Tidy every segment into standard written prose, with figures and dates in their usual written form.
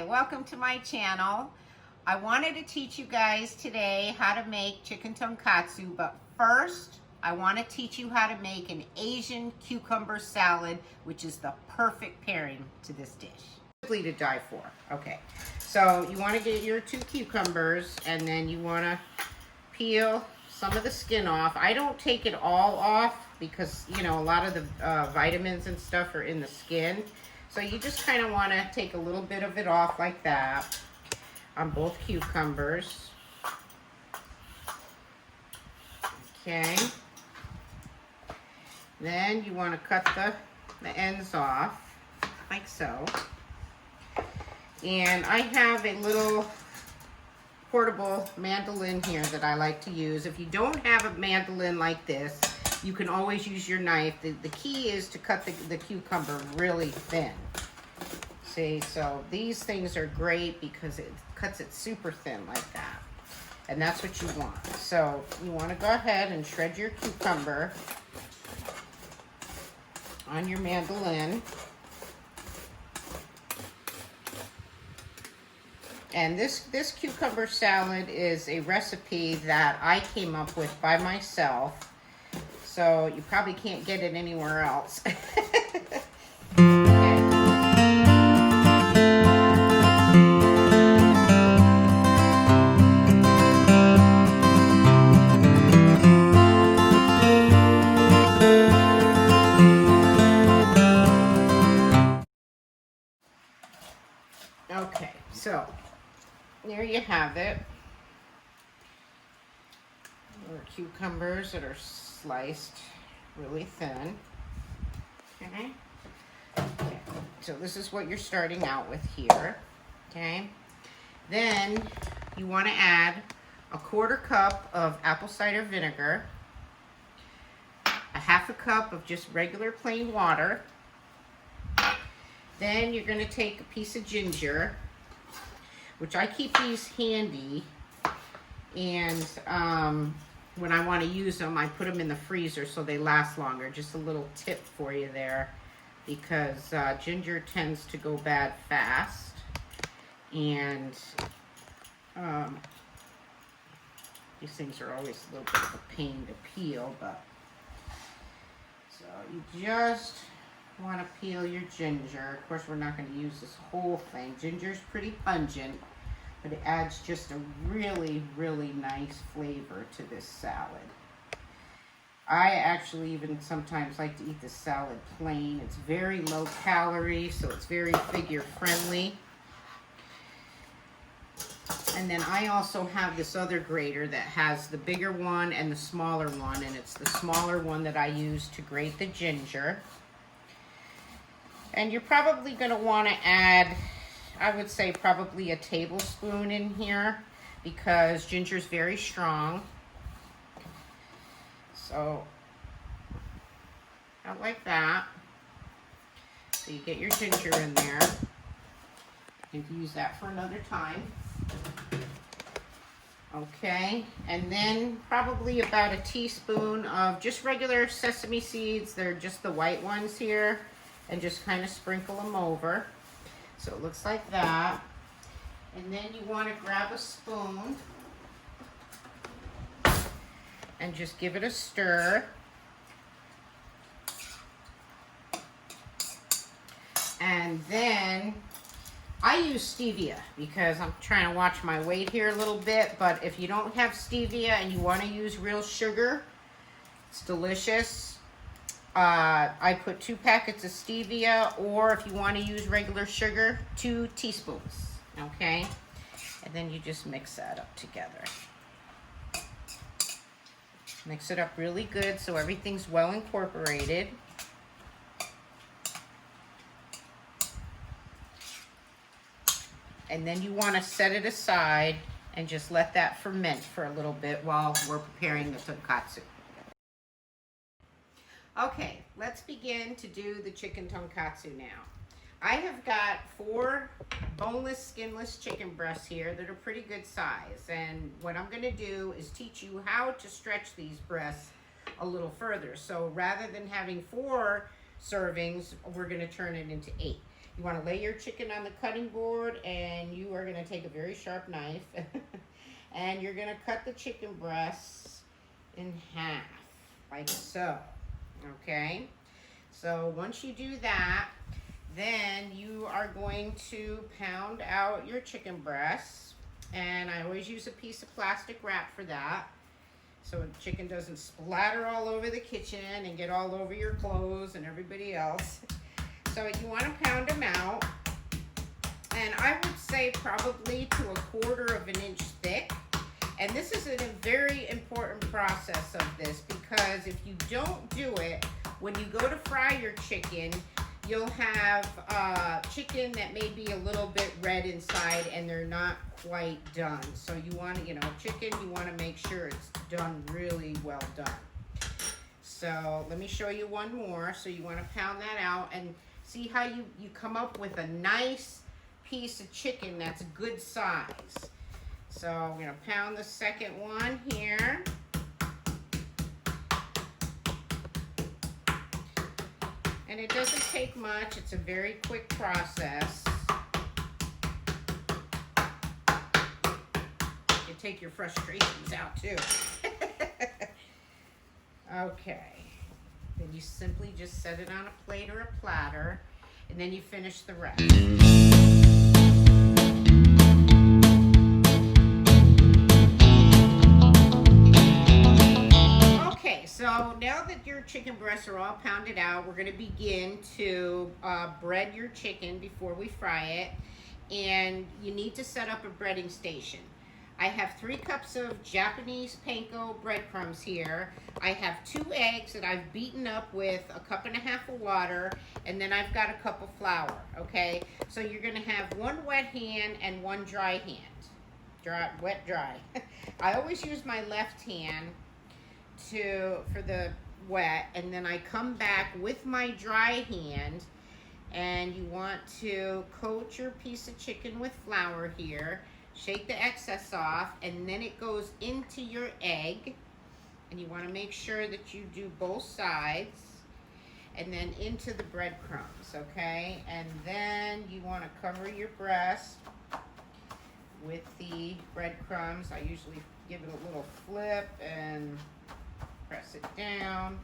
Hi, welcome to my channel. I wanted to teach you guys today how to make chicken tonkatsu, but first I want to teach you how to make an Asian cucumber salad, which is the perfect pairing to this dish. Simply to die for. Okay, so you want to get your 2 cucumbers and then you want to peel some of the skin off. I don't take it all off because, you know, a lot of the vitamins and stuff are in the skin. So you just kind of want to take a little bit of it off like that on both cucumbers. Okay. Then you want to cut the ends off like so. And I have a little portable mandolin here that I like to use. If you don't have a mandolin like this, you can always use your knife. The key is to cut the cucumber really thin. See, so these things are great because it cuts it super thin like that. And that's what you want. So you want to go ahead and shred your cucumber on your mandolin. And this cucumber salad is a recipe that I came up with by myself. So you probably can't get it anywhere else. Okay, so there you have it. Our cucumbers that are sliced really thin. Okay. Okay. So this is what you're starting out with here. Okay. Then you want to add a 1/4 cup of apple cider vinegar, a 1/2 cup of just regular plain water. Then you're going to take a piece of ginger, which I keep these handy, and when I want to use them, I put them in the freezer so they last longer. Just a little tip for you there, because ginger tends to go bad fast, and these things are always a little bit of a pain to peel, but so you just want to peel your ginger. Of course, we're not going to use this whole thing. Ginger's pretty pungent, but it adds just a really, really nice flavor to this salad. I actually even sometimes like to eat the salad plain. It's very low calorie, so it's very figure friendly. And then I also have this other grater that has the bigger one and the smaller one, and it's the smaller one that I use to grate the ginger. And you're probably going to want to add, I would say probably a tablespoon in here, because ginger is very strong. So, out like that. So you get your ginger in there. You can use that for another time. Okay, and then probably about a teaspoon of just regular sesame seeds. They're just the white ones here. And just kind of sprinkle them over. So it looks like that. And then you want to grab a spoon and just give it a stir. And then I use stevia because I'm trying to watch my weight here a little bit. But if you don't have stevia and you want to use real sugar, it's delicious. I put 2 packets of stevia, or if you want to use regular sugar, 2 teaspoons, okay? And then you just mix that up together. Mix it up really good so everything's well incorporated. And then you want to set it aside and just let that ferment for a little bit while we're preparing the tonkatsu. Okay, let's begin to do the chicken tonkatsu now. I have got 4 boneless, skinless chicken breasts here that are pretty good size. And what I'm going to do is teach you how to stretch these breasts a little further. So rather than having 4 servings, we're going to turn it into 8. You want to lay your chicken on the cutting board, and you are going to take a very sharp knife and you're going to cut the chicken breasts in half, like so. Okay? So once you do that, then you are going to pound out your chicken breasts. And I always use a piece of plastic wrap for that, so the chicken doesn't splatter all over the kitchen and get all over your clothes and everybody else. So you want to pound them out. And I would say probably to 1/4 inch thick. And this is a very important process of this, because if you don't do it, when you go to fry your chicken, you'll have chicken that may be a little bit red inside and they're not quite done. So you want to, chicken, you want to make sure it's done really well done. So let me show you one more. So you want to pound that out and see how you come up with a nice piece of chicken that's a good size. So I'm going to pound the second one here. And it doesn't take much. It's a very quick process. You take your frustrations out too. Okay. Then you simply just set it on a plate or a platter, and then you finish the rest. So now that your chicken breasts are all pounded out, we're going to begin to bread your chicken before we fry it. And you need to set up a breading station. I have 3 cups of Japanese panko breadcrumbs here. I have 2 eggs that I've beaten up with 1.5 cups of water, and then I've got a cup of flour, okay? So you're going to have 1 wet hand and 1 dry hand. Wet, dry. I always use my left hand for the wet, and then I come back with my dry hand, and you want to coat your piece of chicken with flour here, shake the excess off, and then it goes into your egg, and you want to make sure that you do both sides, and then into the breadcrumbs, okay? And then you want to cover your breast with the breadcrumbs. I usually give it a little flip and press it down,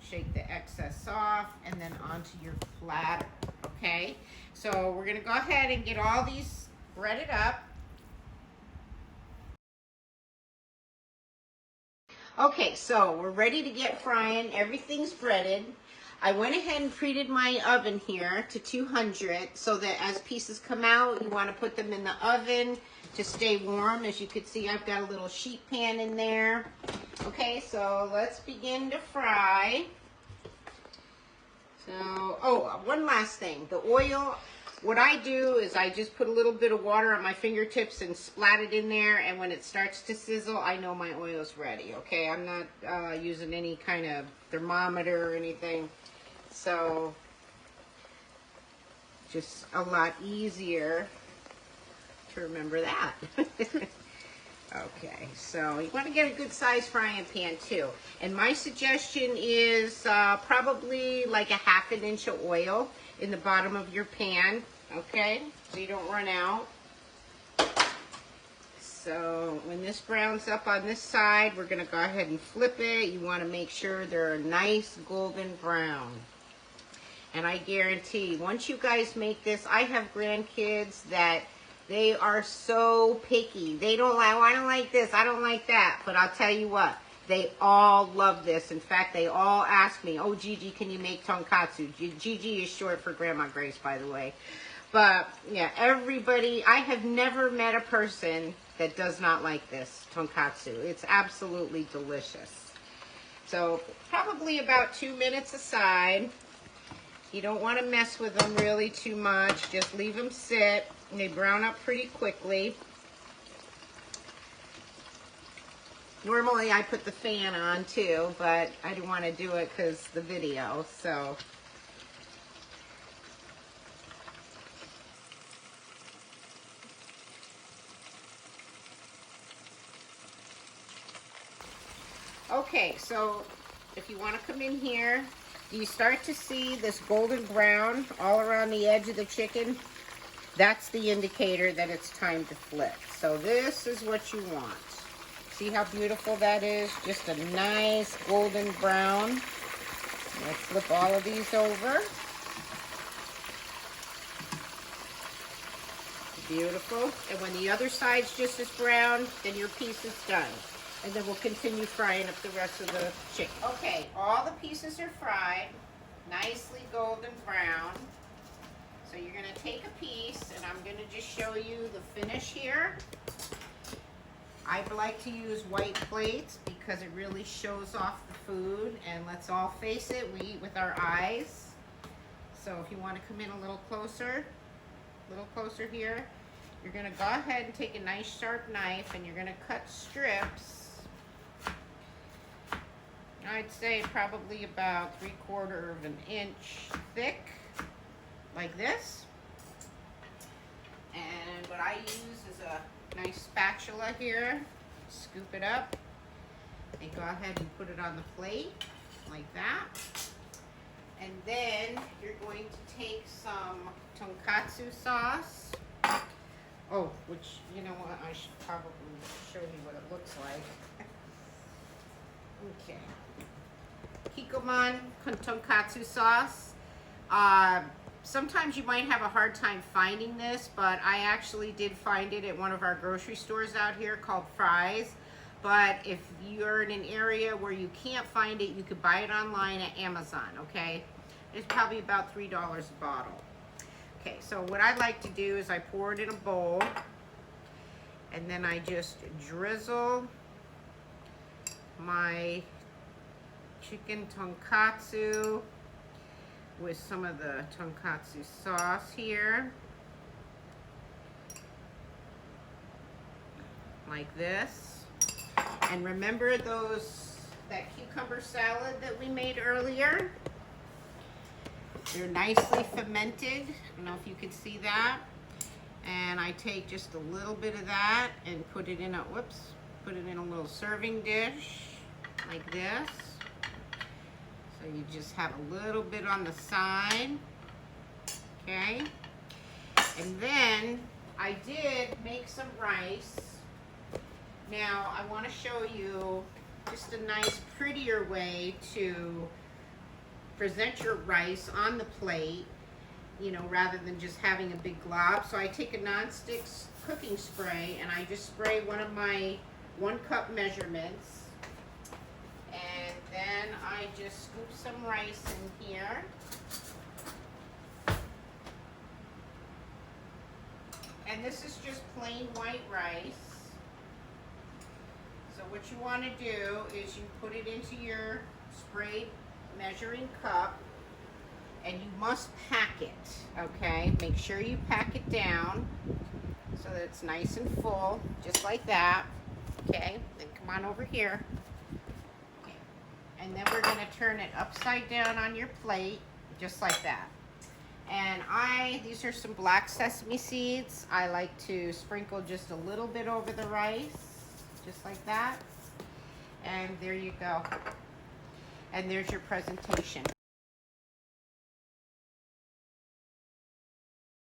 shake the excess off, and then onto your platter, okay? So we're gonna go ahead and get all these breaded up. Okay, so we're ready to get frying. Everything's breaded. I went ahead and preheated my oven here to 200 so that as pieces come out, you want to put them in the oven to stay warm. As you can see, I've got a little sheet pan in there. Okay, so let's begin to fry. So, oh, one last thing. The oil, what I do is I just put a little bit of water on my fingertips and splat it in there, and when it starts to sizzle, I know my oil's ready, okay? I'm not using any kind of thermometer or anything. So, just a lot easier to remember that. Okay, so you want to get a good size frying pan too. And my suggestion is probably like 1/2 inch of oil in the bottom of your pan, okay? So you don't run out. So when this browns up on this side, we're going to go ahead and flip it. You want to make sure they're a nice golden brown. And I guarantee, once you guys make this, I have grandkids that they are so picky. They don't like, oh, I don't like this, I don't like that. But I'll tell you what, they all love this. In fact, they all ask me, oh, Gigi, can you make tonkatsu? Gigi is short for Grandma Grace, by the way. But, yeah, everybody, I have never met a person that does not like this tonkatsu. It's absolutely delicious. So, probably about 2 minutes aside. You don't want to mess with them really too much. Just leave them sit. They brown up pretty quickly. Normally I put the fan on too, but I didn't want to do it because the video, so. Okay, so if you want to come in here, do you start to see this golden brown all around the edge of the chicken? That's the indicator that it's time to flip. So this is what you want. See how beautiful that is? Just a nice golden brown. Let's flip all of these over. Beautiful. And when the other side's just as brown, then your piece is done. And then we'll continue frying up the rest of the chicken. Okay, all the pieces are fried, nicely golden brown. So you're gonna take a piece, and I'm gonna just show you the finish here. I like to use white plates because it really shows off the food, and let's all face it, we eat with our eyes. So if you want to come in a little closer here, you're gonna go ahead and take a nice sharp knife, and you're gonna cut strips. I'd say probably about 3/4 of an inch thick, like this. And what I use is a nice spatula here. Scoop it up and go ahead and put it on the plate like that. And then you're going to take some tonkatsu sauce. Oh, which, you know what, I should probably show you what it looks like. Okay. Kikkoman tonkatsu sauce. Sometimes you might have a hard time finding this, but I actually did find it at one of our grocery stores out here called Fry's. But if you're in an area where you can't find it, you could buy it online at Amazon, okay? It's probably about $3 a bottle. Okay, so what I like to do is I pour it in a bowl, and then I just drizzle my chicken tonkatsu with some of the tonkatsu sauce here, like this. And remember that cucumber salad that we made earlier? They're nicely fermented. I don't know if you could see that. And I take just a little bit of that and put it in a little serving dish like this. So you just have a little bit on the side, okay? And then I did make some rice. Now I want to show you just a nice, prettier way to present your rice on the plate, you know, rather than just having a big glob. So I take a non-stick cooking spray, and I just spray one of my 1 cup measurements. And then I just scoop some rice in here. And this is just plain white rice. So what you want to do is you put it into your sprayed measuring cup, and you must pack it, okay? Make sure you pack it down so that it's nice and full, just like that, okay? Then come on over here. And then we're going to turn it upside down on your plate, just like that. And these are some black sesame seeds. I like to sprinkle just a little bit over the rice, just like that. And there you go. And there's your presentation.